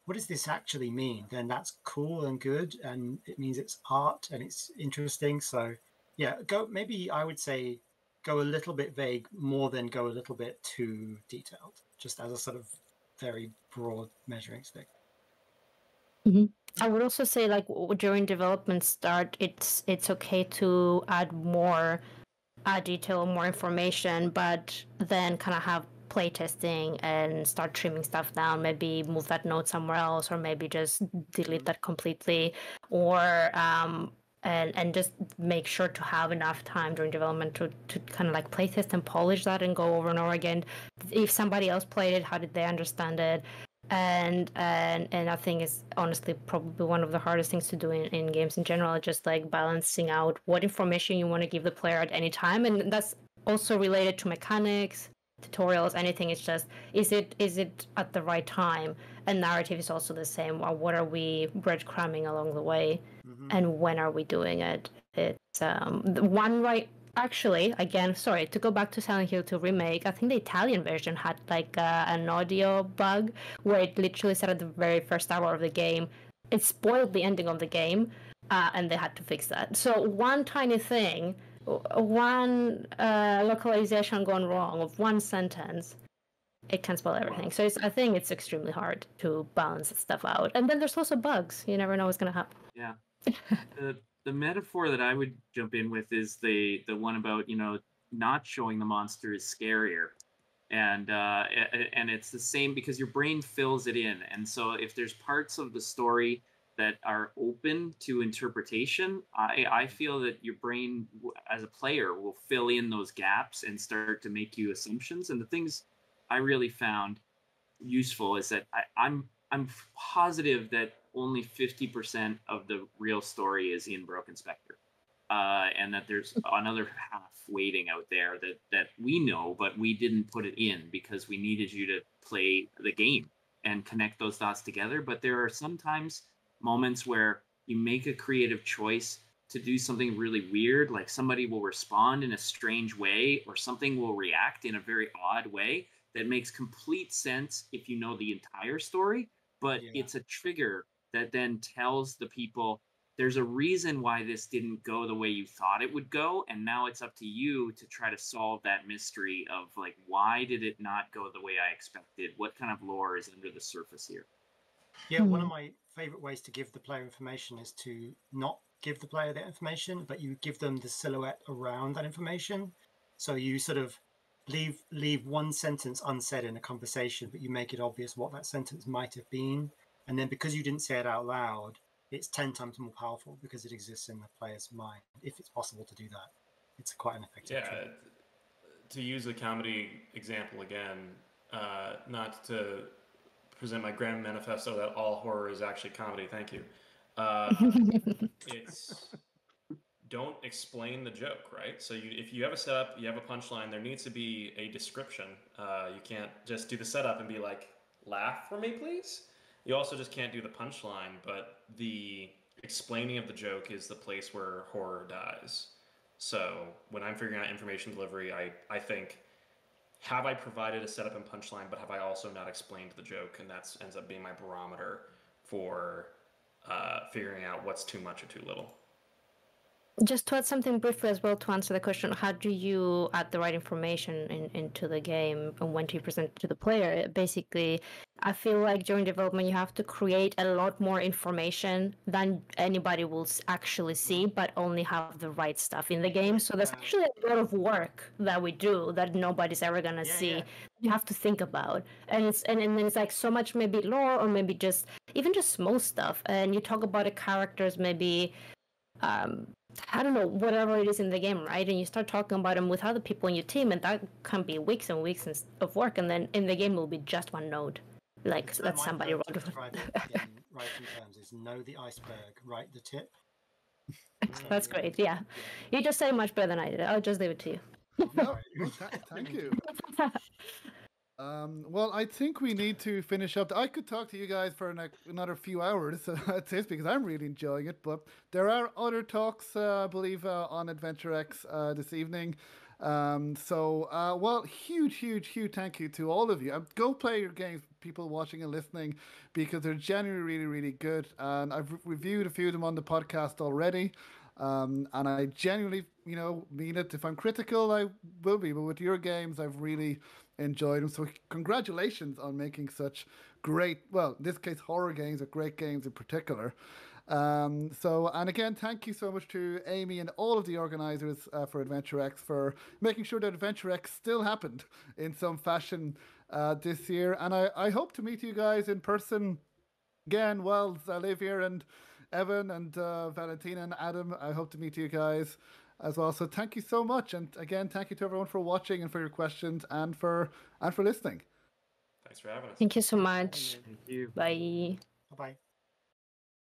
what does this actually mean? Then that's cool and good, and it means it's art and it's interesting. So yeah, maybe I would say go a little bit vague more than go a little bit too detailed, just as a sort of very broad measuring stick. I would also say, like, during development start, it's okay to add more detail, more information, but then kind of have playtesting and start trimming stuff down. Maybe move that note somewhere else, or maybe just delete that completely, or and just make sure to have enough time during development to kind of like playtest and polish that and go over and over again. If somebody else played it, how did they understand it? And I think it's honestly probably one of the hardest things to do in games in general, just like balancing out what information you want to give the player at any time. And that's also related to mechanics, tutorials, anything. It's just, is it at the right time? And narrative is also the same. Or what are we breadcrumbing along the way, and when are we doing it? It's one right. Actually, again, sorry, to go back to Silent Hill 2 Remake, I think the Italian version had like an audio bug where it literally said at the very first hour of the game, it spoiled the ending of the game, and they had to fix that. So one tiny thing, one localization gone wrong of one sentence, it can spoil everything. So I think it's extremely hard to balance stuff out. And then there's also bugs. You never know what's going to happen. Yeah. The metaphor that I would jump in with is the one about, not showing the monster is scarier. And it's the same because your brain fills it in. And so if there's parts of the story that are open to interpretation, I feel that your brain as a player will fill in those gaps and start to make you assumptions. And the things I really found useful is that I'm positive that only 50% of the real story is in Broken Spectre. And that there's another half waiting out there that we know, but we didn't put it in because we needed you to play the game and connect those dots together. But there are sometimes moments where you make a creative choice to do something really weird, like somebody will respond in a strange way or something will react in a very odd way that makes complete sense if you know the entire story, but it's a trigger that then tells the people there's a reason why this didn't go the way you thought it would go, and now it's up to you to try to solve that mystery of like, why did it not go the way I expected? What kind of lore is under the surface here? Yeah, one of my favorite ways to give the player information is to not give the player that information, but you give them the silhouette around that information. So you sort of leave one sentence unsaid in a conversation, but you make it obvious what that sentence might have been. And then because you didn't say it out loud, it's 10 times more powerful because it exists in the player's mind, if it's possible to do that. It's quite an effective trick. To use a comedy example again, not to present my grand manifesto that all horror is actually comedy, thank you. It's don't explain the joke, right? So if you have a setup, you have a punchline, there needs to be a description. You can't just do the setup and be like, laugh for me, please? You also just can't do the punchline, but the explaining of the joke is the place where horror dies. So when I'm figuring out information delivery, I think, have I provided a setup and punchline, but have I also not explained the joke? And that ends up being my barometer for figuring out what's too much or too little. Just to add something briefly as well to answer the question, how do you add the right information into the game and when to present it to the player? Basically, I feel like during development you have to create a lot more information than anybody will actually see, but only have the right stuff in the game. So there's actually a lot of work that we do that nobody's ever gonna see. You have to think about, and then it's like so much maybe lore or maybe just even just small stuff. And you talk about the characters maybe. I don't know, whatever it is in the game, right? And you start talking about them with other people in your team, and that can be weeks and weeks of work. And then in the game, it will be just one node. Like that somebody wrote. To describe it in writing terms is know the iceberg, write the tip. That's great. Yeah, you just say much better than I did. I'll just leave it to you. No, thank you. Well, I think we need to finish up. I could talk to you guys for another few hours at this because I'm really enjoying it. But there are other talks, I believe, on AdventureX this evening. Well, huge thank you to all of you. Go play your games, people watching and listening, because they're genuinely really good. And I've reviewed a few of them on the podcast already. And I genuinely, mean it. If I'm critical, I will be. But with your games, I've really enjoyed them. So congratulations on making such great, well, in this case, horror games, or great games in particular. And again, thank you so much to Amy and all of the organizers for AdventureX for making sure that AdventureX still happened in some fashion this year. And I hope to meet you guys in person again. Well, Xalavier and Evan and Valentina and Adam, I hope to meet you guys as well. So thank you so much. And again, thank you to everyone for watching and for your questions and for listening. Thanks for having us. Thank you so much. Thank you. Bye. Bye-bye.